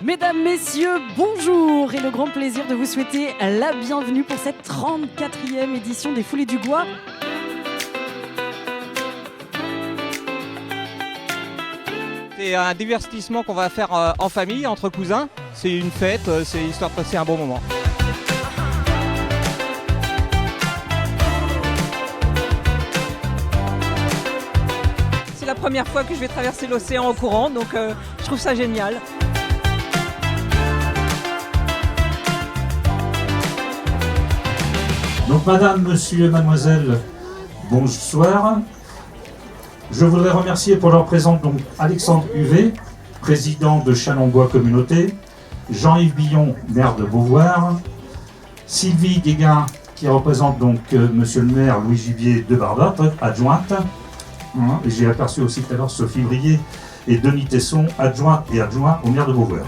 Mesdames, messieurs, bonjour et le grand plaisir de vous souhaiter la bienvenue pour cette 34e édition des Foulées du Gois. C'est un divertissement qu'on va faire en famille, entre cousins. C'est une fête, c'est histoire de passer un bon moment. C'est la première fois que je vais traverser l'océan en courant, donc je trouve ça génial. Donc madame, monsieur, mademoiselle, bonsoir. Je voudrais remercier pour leur présence donc Alexandre Huvet, président de Chalon-Bois Communauté, Jean-Yves Billon, maire de Beauvoir, Sylvie Guéguin, qui représente donc monsieur le maire Louis Gibier de Barbat, adjointe. Et j'ai aperçu aussi tout à l'heure Sophie Brier et Denis Tesson, adjoint et adjoint au maire de Beauvoir.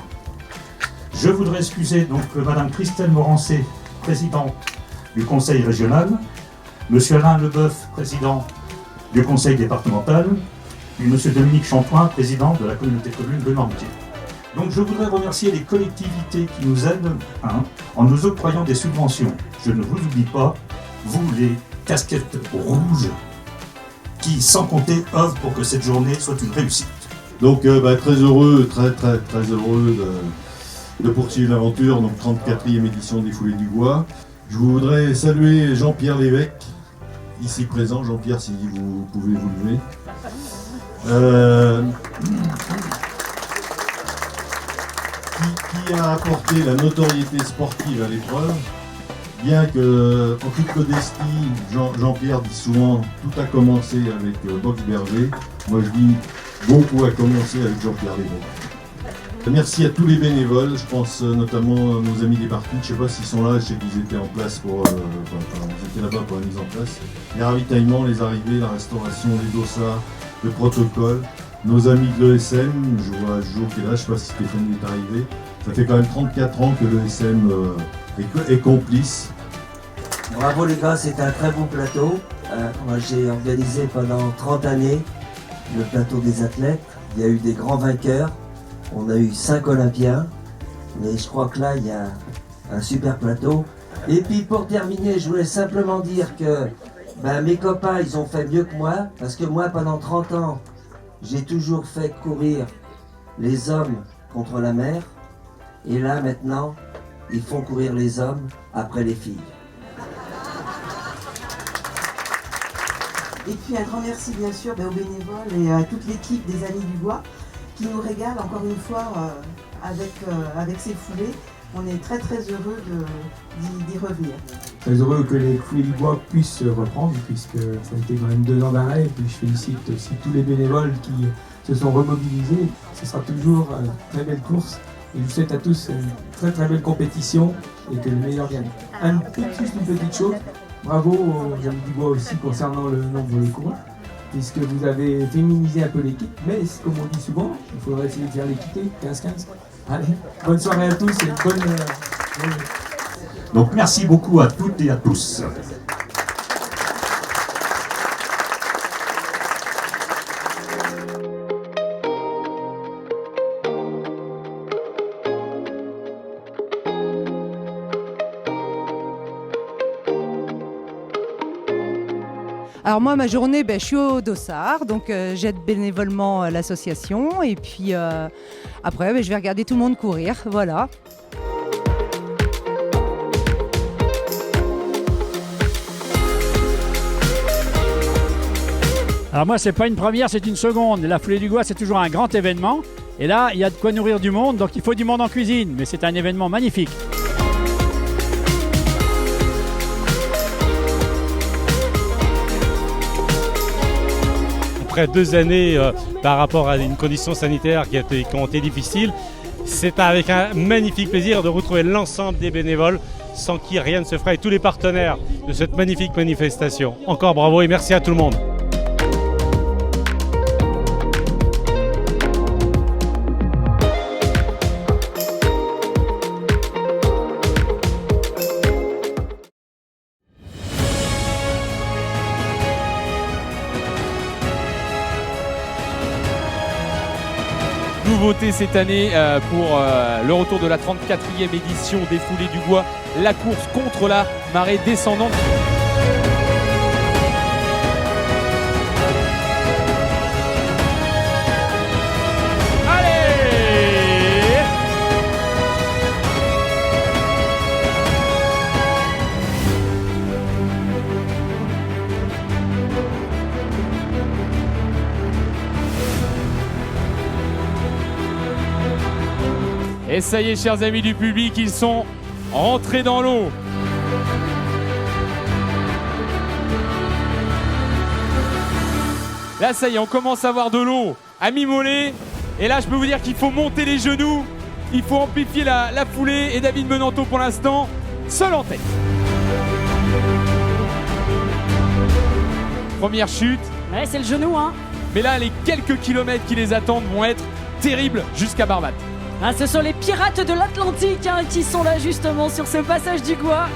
Je voudrais excuser donc madame Christelle Morancé, présidente du conseil régional, monsieur Alain Leboeuf, président du conseil départemental, et monsieur Dominique Chantoin, président de la communauté commune de Noirmoutier. Donc je voudrais remercier les collectivités qui nous aident en nous octroyant des subventions. Je ne vous oublie pas, vous les casquettes rouges, qui sans compter œuvrent pour que cette journée soit une réussite. Donc très heureux, très heureux de poursuivre l'aventure, donc 34e édition des Foulées du Gois. Je voudrais saluer Jean-Pierre Lévesque, ici présent. Jean-Pierre, si vous pouvez vous lever. Qui a apporté la notoriété sportive à l'épreuve, bien que, en toute modestie, Jean-Pierre dit souvent tout a commencé avec Box Berger. Moi je dis beaucoup a commencé avec Jean-Pierre Lévesque. Merci à tous les bénévoles, je pense notamment à nos amis des parties, je ne sais pas s'ils sont là, je sais qu'ils étaient en place ils étaient là-bas pour la mise en place. Les ravitaillements, les arrivées, la restauration, les dossards, le protocole, nos amis de l'ESM, je vois Jo qui est là, je ne sais pas si Stéphanie est arrivée. Ça fait quand même 34 ans que l'ESM est complice. Bravo les gars, c'était un très beau plateau. Moi j'ai organisé pendant 30 années le plateau des athlètes. Il y a eu des grands vainqueurs. On a eu 5 Olympiens, mais je crois que là, il y a un super plateau. Et puis pour terminer, je voulais simplement dire que mes copains, ils ont fait mieux que moi, parce que moi, pendant 30 ans, j'ai toujours fait courir les hommes contre la mer. Et là, maintenant, ils font courir les hommes après les filles. Et puis un grand merci, bien sûr, aux bénévoles et à toute l'équipe des Amis du Bois, qui nous régale encore une fois avec ces foulées. On est très très heureux d'y revenir. Très heureux que les Foulées du Bois puissent reprendre, puisque ça a été quand même 2 ans d'arrêt. Et puis je félicite aussi tous les bénévoles qui se sont remobilisés. Ce sera toujours une très belle course. Et je vous souhaite à tous une très très belle compétition et que le meilleur gagne. Juste une petite chose, bravo aux Amis du Bois aussi concernant le nombre de coureurs, puisque vous avez féminisé un peu l'équipe, mais comme on dit souvent, il faudrait essayer de faire l'équité, 15-15. Allez, bonne soirée à tous et bonne... Donc merci beaucoup à toutes et à tous. Alors moi, ma journée, je suis au Dossard, donc j'aide bénévolement l'association. Et puis après, je vais regarder tout le monde courir, voilà. Alors moi, c'est pas une première, c'est une seconde. La Foulée du Gois, c'est toujours un grand événement. Et là, il y a de quoi nourrir du monde, donc il faut du monde en cuisine. Mais c'est un événement magnifique. Après 2 années par rapport à une condition sanitaire qui ont été difficiles, c'est avec un magnifique plaisir de retrouver l'ensemble des bénévoles sans qui rien ne se ferait et tous les partenaires de cette magnifique manifestation. Encore bravo et merci à tout le monde. nouveauté cette année pour le retour de la 34e édition des Foulées du Gois, la course contre la marée descendante. Et ça y est, chers amis du public, ils sont rentrés dans l'eau. Là, ça y est, on commence à avoir de l'eau à mi-mollet. Et là, je peux vous dire qu'il faut monter les genoux. Il faut amplifier la foulée. Et David Menanteau, pour l'instant, seul en tête. Première chute. Ouais, c'est le genou, hein. Mais là, les quelques kilomètres qui les attendent vont être terribles jusqu'à Barbate. Ah, ce sont les pirates de l'Atlantique hein, qui sont là justement sur ce passage du Gois.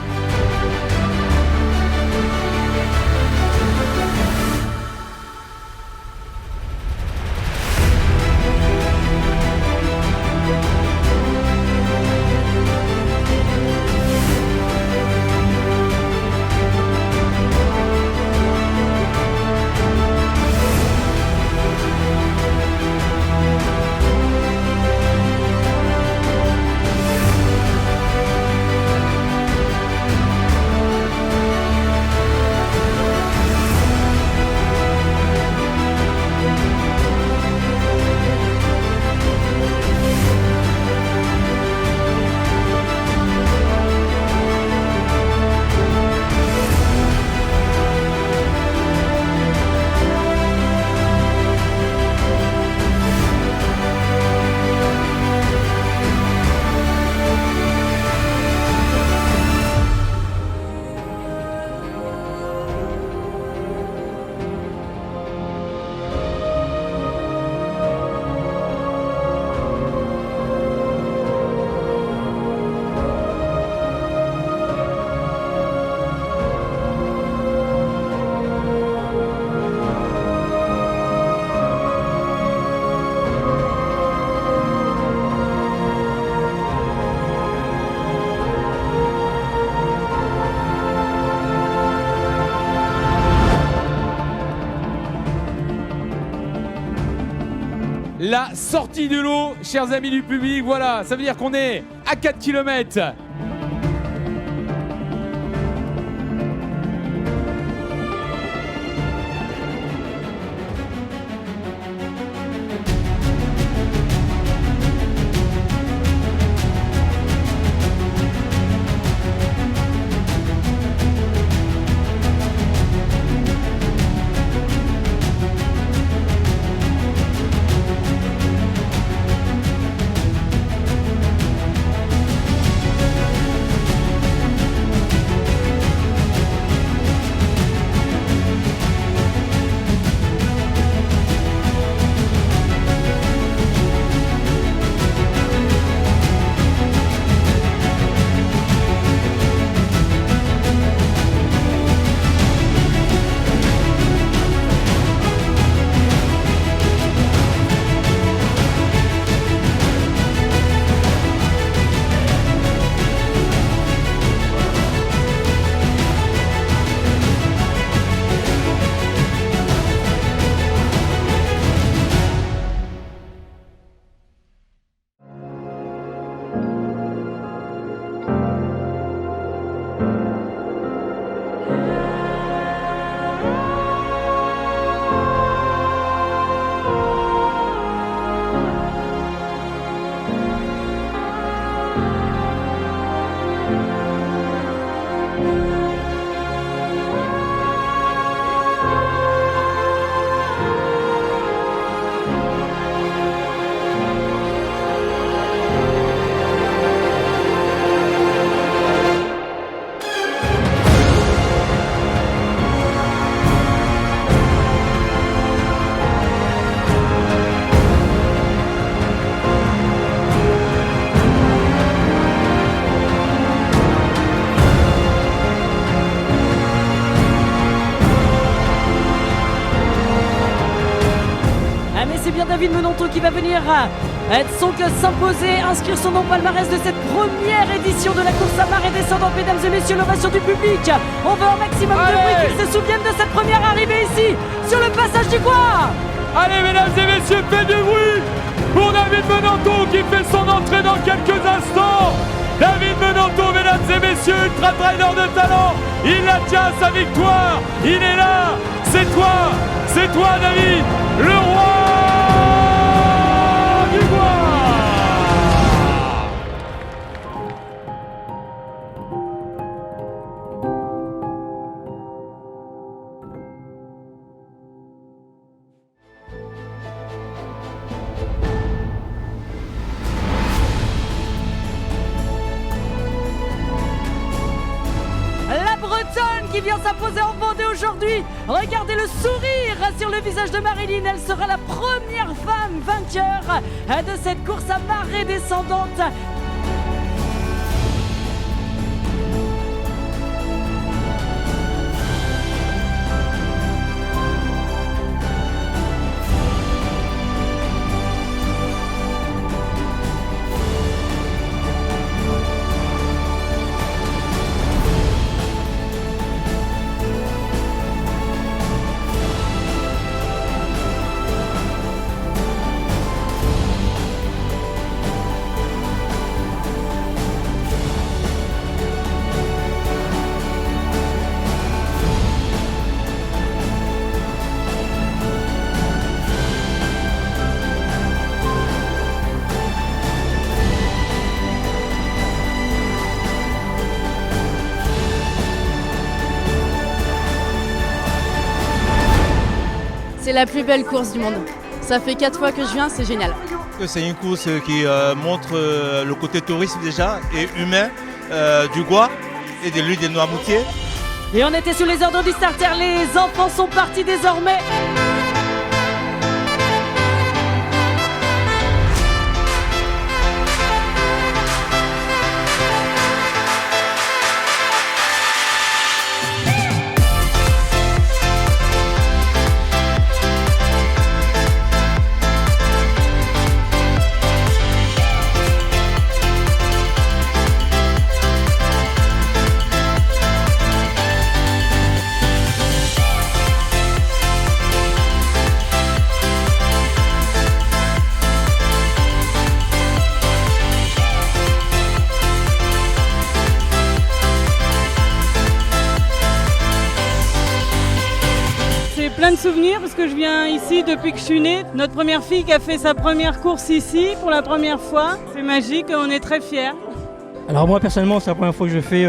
La sortie de l'eau, chers amis du public, voilà, ça veut dire qu'on est à 4 km. David Menanteau qui va venir Etsonk s'imposer, inscrire son nom au palmarès de cette première édition de la course à marée descendante. Mesdames et messieurs, l'ovation du public. On veut un maximum de bruit qu'ils se souviennent de cette première arrivée ici, sur le passage du Gois. Allez, mesdames et messieurs, faites du bruit pour David Menanto qui fait son entrée dans quelques instants. David Menanto, mesdames et messieurs, ultra trailer de talent, il la tient à sa victoire, il est là, c'est toi David, le roi du Gois. Qui vient s'imposer en Vendée aujourd'hui. Regardez le sourire sur le visage de Marilyn. Elle sera la première femme vainqueur de cette course à marée descendante. C'est la plus belle course du monde. Ça fait 4 fois que je viens, c'est génial. C'est une course qui montre le côté tourisme déjà et humain du Gois et de l'île des Noirmoutiers. Et on était sous les ordres du starter, les enfants sont partis désormais. Plein de souvenirs parce que je viens ici depuis que je suis née. Notre première fille qui a fait sa première course ici pour la première fois. C'est magique, on est très fiers. Alors moi personnellement c'est la première fois que je fais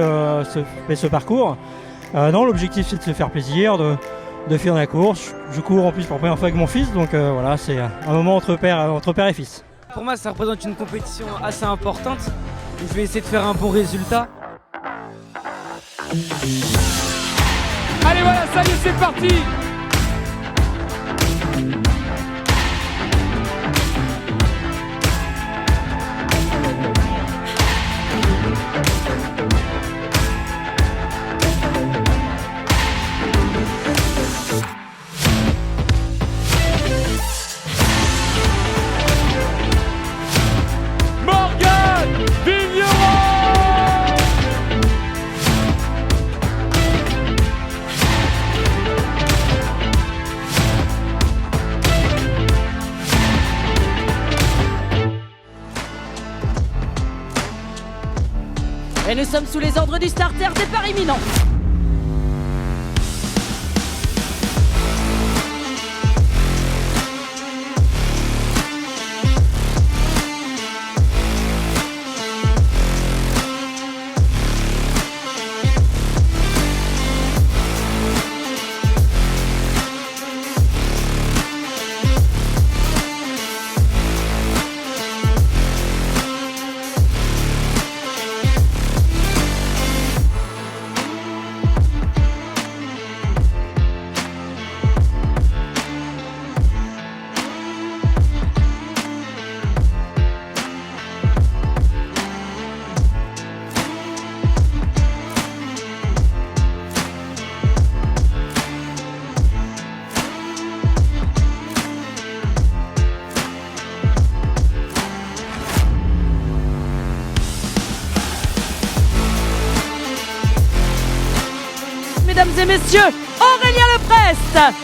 ce parcours. Non, l'objectif c'est de se faire plaisir, de faire la course. Je cours en plus pour la première fois avec mon fils, donc voilà, c'est un moment entre père et fils. Pour moi ça représente une compétition assez importante. Je vais essayer de faire un bon résultat. Allez voilà, ça y est, c'est parti. Et nous sommes sous les ordres du starter, départ imminent. et messieurs, Aurélien Leprest.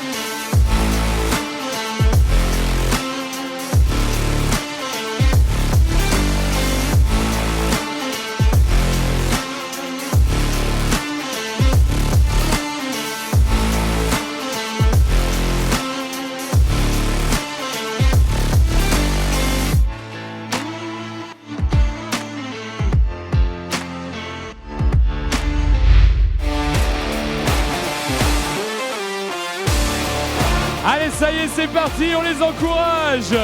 Allez, ça y est, c'est parti, on les encourage.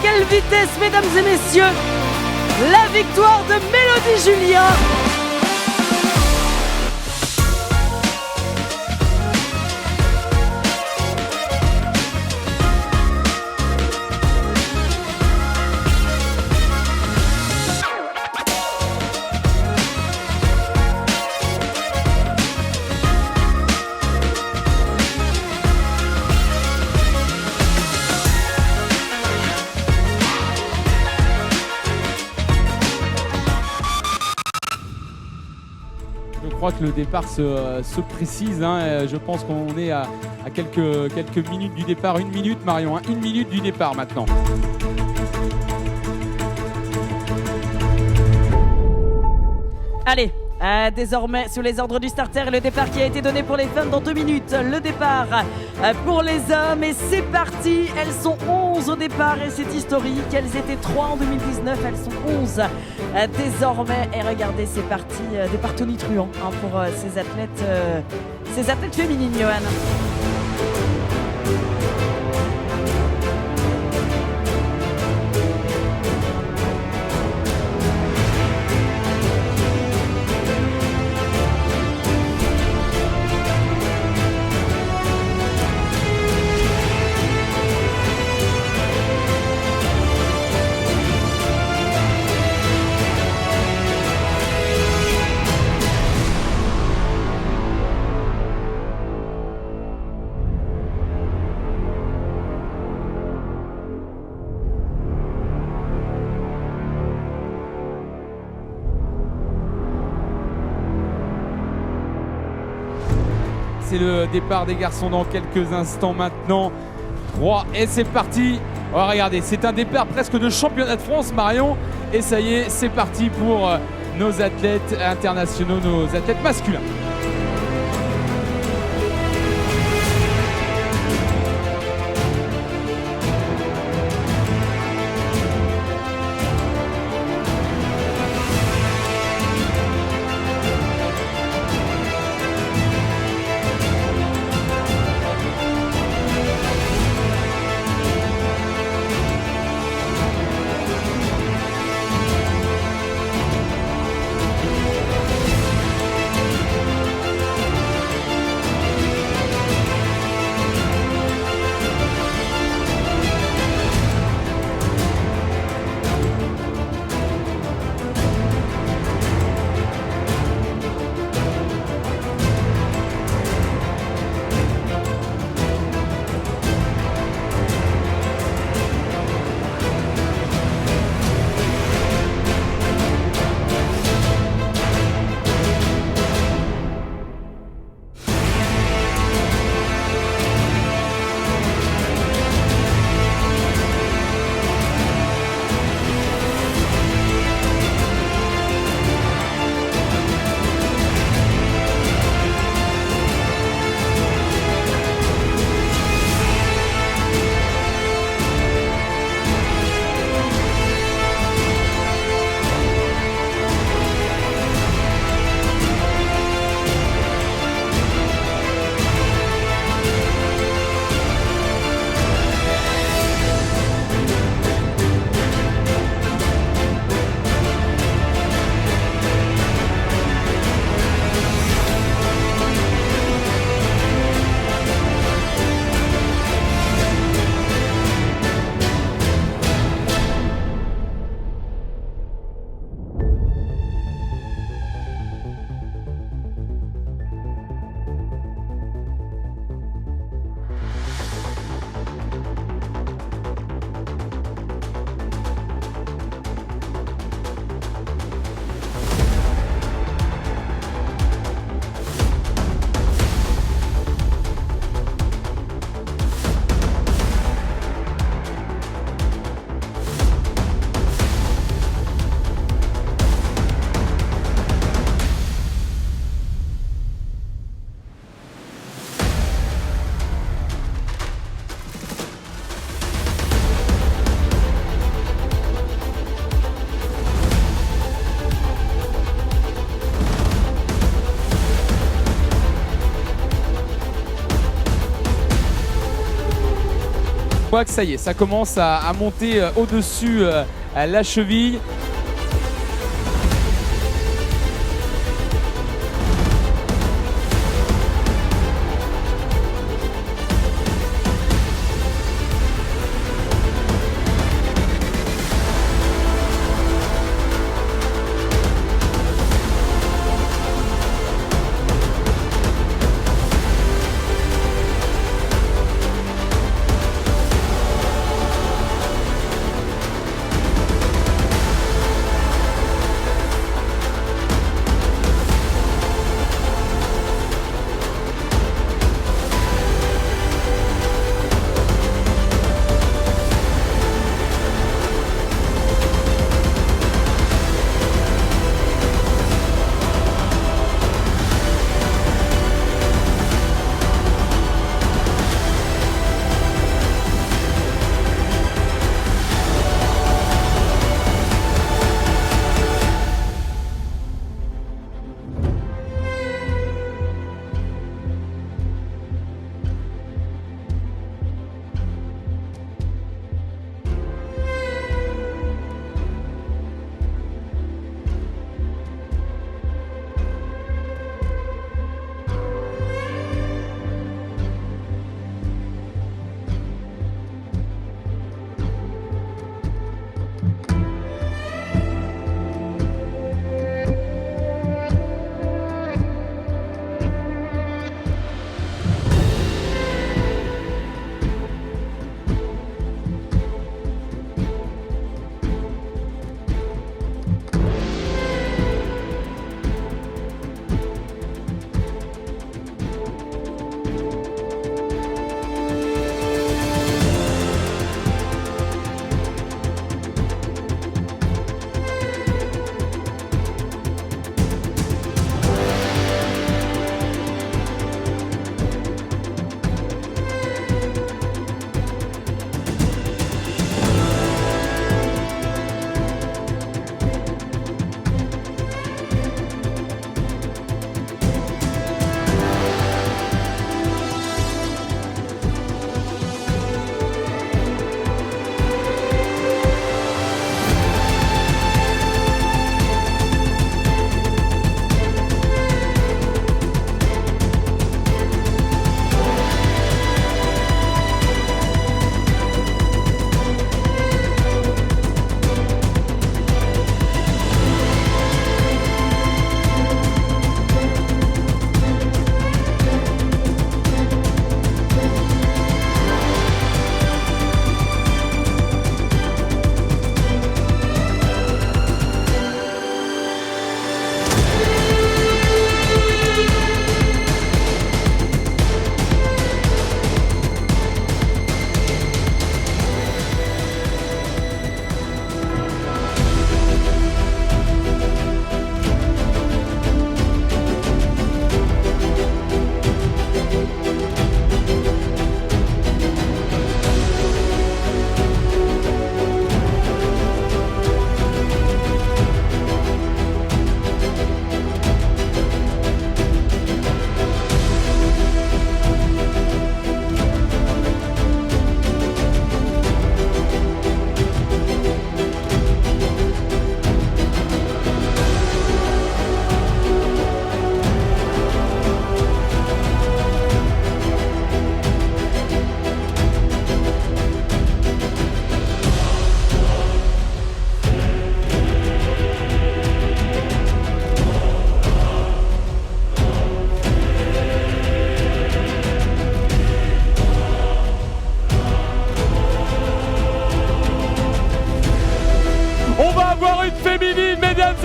Quelle vitesse, mesdames et messieurs! La victoire de Mélodie Julien. Je crois que le départ se précise. Hein. Je pense qu'on est à quelques minutes du départ. 1 minute, Marion. Hein. 1 minute du départ maintenant. Allez, désormais sous les ordres du starter, le départ qui a été donné pour les femmes dans 2 minutes. Le départ pour les hommes et c'est parti. Elles sont 11 au départ et c'est historique. Elles étaient 3 en 2019, elles sont 11 désormais. Et regardez, c'est parti, départ tonitruant pour ces athlètes féminines, Johan. C'est le départ des garçons dans quelques instants maintenant. 3 et c'est parti. Oh, regardez, c'est un départ presque de championnat de France, Marion. Et ça y est, c'est parti pour nos athlètes internationaux, nos athlètes masculins. On voit que ça y est, ça commence à monter au-dessus la cheville.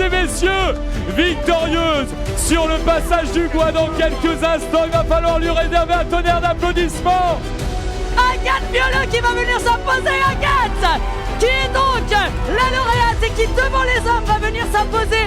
et messieurs, victorieuse sur le passage du Gois dans quelques instants. Il va falloir lui réserver un tonnerre d'applaudissements. Agathe Violeux qui va venir s'imposer. Agathe, qui est donc la lauréate et qui devant les hommes va venir s'imposer.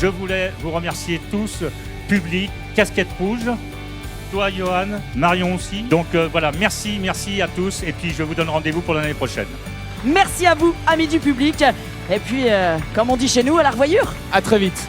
Je voulais vous remercier tous, public, casquette rouge, toi Johan, Marion aussi. Donc voilà, merci à tous et puis je vous donne rendez-vous pour l'année prochaine. Merci à vous, amis du public. Et puis, comme on dit chez nous, à la revoyure. À très vite.